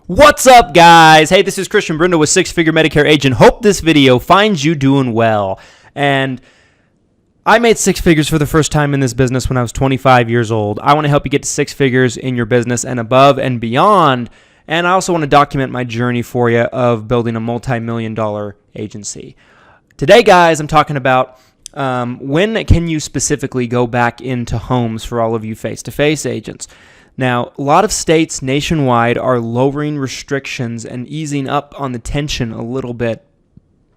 What's up, guys? Hey, this is Christian Brindle with Six Figure Medicare Agent. Hope this video finds you doing well. And I made six figures for the first time in this business when I was 25 years old. I want to help you get to six figures in your business and above and beyond. And I also want to document my journey for you of building a multi-million-dollar agency. Today, guys, I'm talking about when can you specifically go back into homes for all of you face-to-face agents. Now, a lot of states nationwide are lowering restrictions and easing up on the tension a little bit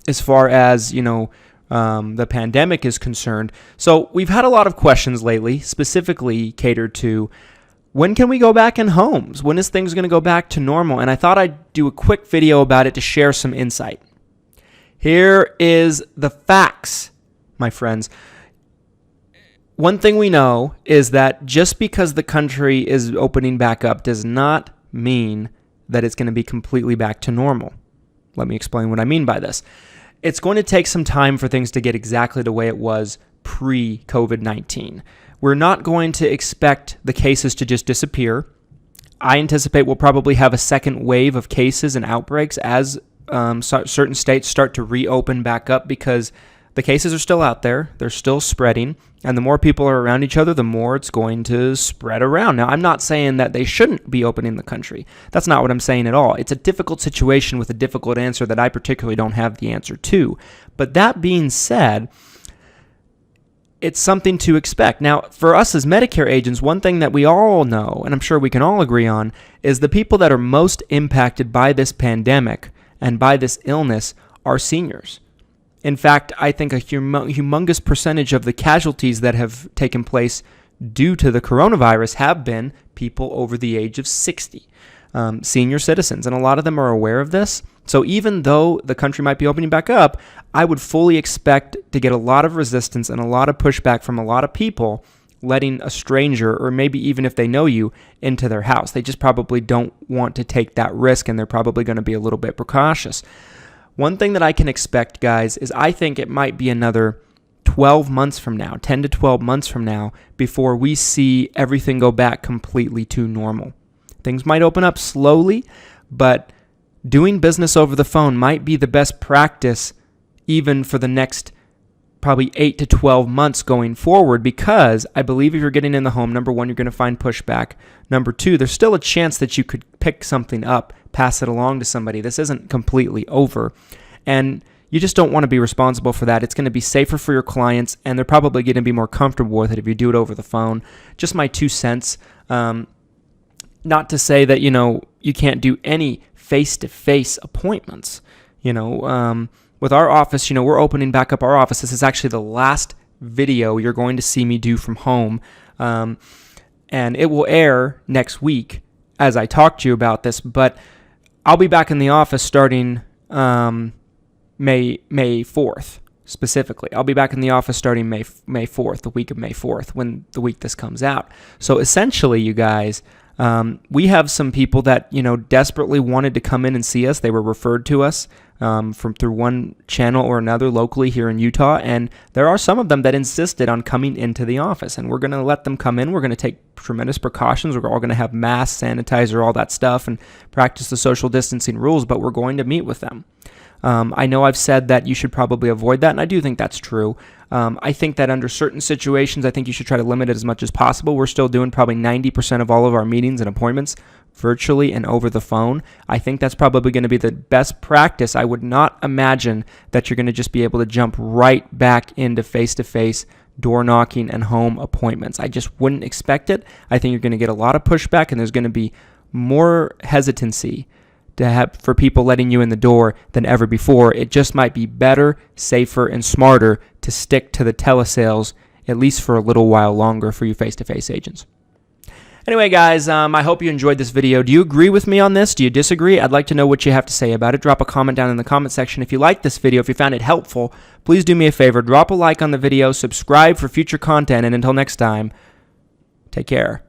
as far as, the pandemic is concerned. So we've had a lot of questions lately, specifically catered to when can we go back in homes? When is things going to go back to normal? And I thought I'd do a quick video about it to share some insight. Here is the facts, my friends. One thing we know is that just because the country is opening back up does not mean that it's going to be completely back to normal. Let me explain what I mean by this. It's going to take some time for things to get exactly the way it was pre-COVID-19. We're not going to expect the cases to just disappear. I anticipate we'll probably have a second wave of cases and outbreaks as certain states start to reopen back up because the cases are still out there. They're still spreading. And the more people are around each other, the more it's going to spread around. Now, I'm not saying that they shouldn't be opening the country. That's not what I'm saying at all. It's a difficult situation with a difficult answer that I particularly don't have the answer to. But that being said, it's something to expect. Now, for us as Medicare agents, one thing that we all know, and I'm sure we can all agree on, is the people that are most impacted by this pandemic and by this illness are seniors. In fact, I think a humongous percentage of the casualties that have taken place due to the coronavirus have been people over the age of 60, senior citizens, and a lot of them are aware of this. So even though the country might be opening back up, I would fully expect to get a lot of resistance and a lot of pushback from a lot of people letting a stranger, or maybe even if they know you, into their house. They just probably don't want to take that risk, and they're probably going to be a little bit precautious. One thing that I can expect, guys, is I think it might be another 12 months from now, 10 to 12 months from now, before we see everything go back completely to normal. Things might open up slowly, but doing business over the phone might be the best practice even for the next probably 8 to 12 months going forward, because I believe if you're getting in the home, number one, you're going to find pushback. Number two, there's still a chance that you could pick something up, pass it along to somebody. This isn't completely over. And you just don't want to be responsible for that. It's going to be safer for your clients, and they're probably going to be more comfortable with it if you do it over the phone. Just my 2 cents. Not to say that, you can't do any face-to-face appointments. With our office, we're opening back up our office. This is actually the last video you're going to see me do from home. And it will air next week as I talk to you about this. But I'll be back in the office starting May 4th, specifically. I'll be back in the office starting May 4th, the week of May 4th, when the week this comes out. So essentially, you guys, we have some people that, desperately wanted to come in and see us. They were referred to us through one channel or another locally here in Utah, and there are some of them that insisted on coming into the office, and we're going to let them come in. We're going to take tremendous precautions. We're all going to have masks, sanitizer, all that stuff, and practice the social distancing rules, but we're going to meet with them. I know I've said that you should probably avoid that, and I do think that's true. I think that under certain situations, I think you should try to limit it as much as possible. We're still doing probably 90% of all of our meetings and appointments virtually and over the phone. I think that's probably going to be the best practice. I would not imagine that you're going to just be able to jump right back into face-to-face door knocking and home appointments. I just wouldn't expect it. I think you're going to get a lot of pushback, and there's going to be more hesitancy for people letting you in the door than ever before. It just might be better, safer, and smarter to stick to the telesales, at least for a little while longer for you face-to-face agents. Anyway, guys, I hope you enjoyed this video. Do you agree with me on this? Do you disagree? I'd like to know what you have to say about it. Drop a comment down in the comment section. If you liked this video, if you found it helpful, please do me a favor. Drop a like on the video, subscribe for future content, and until next time, take care.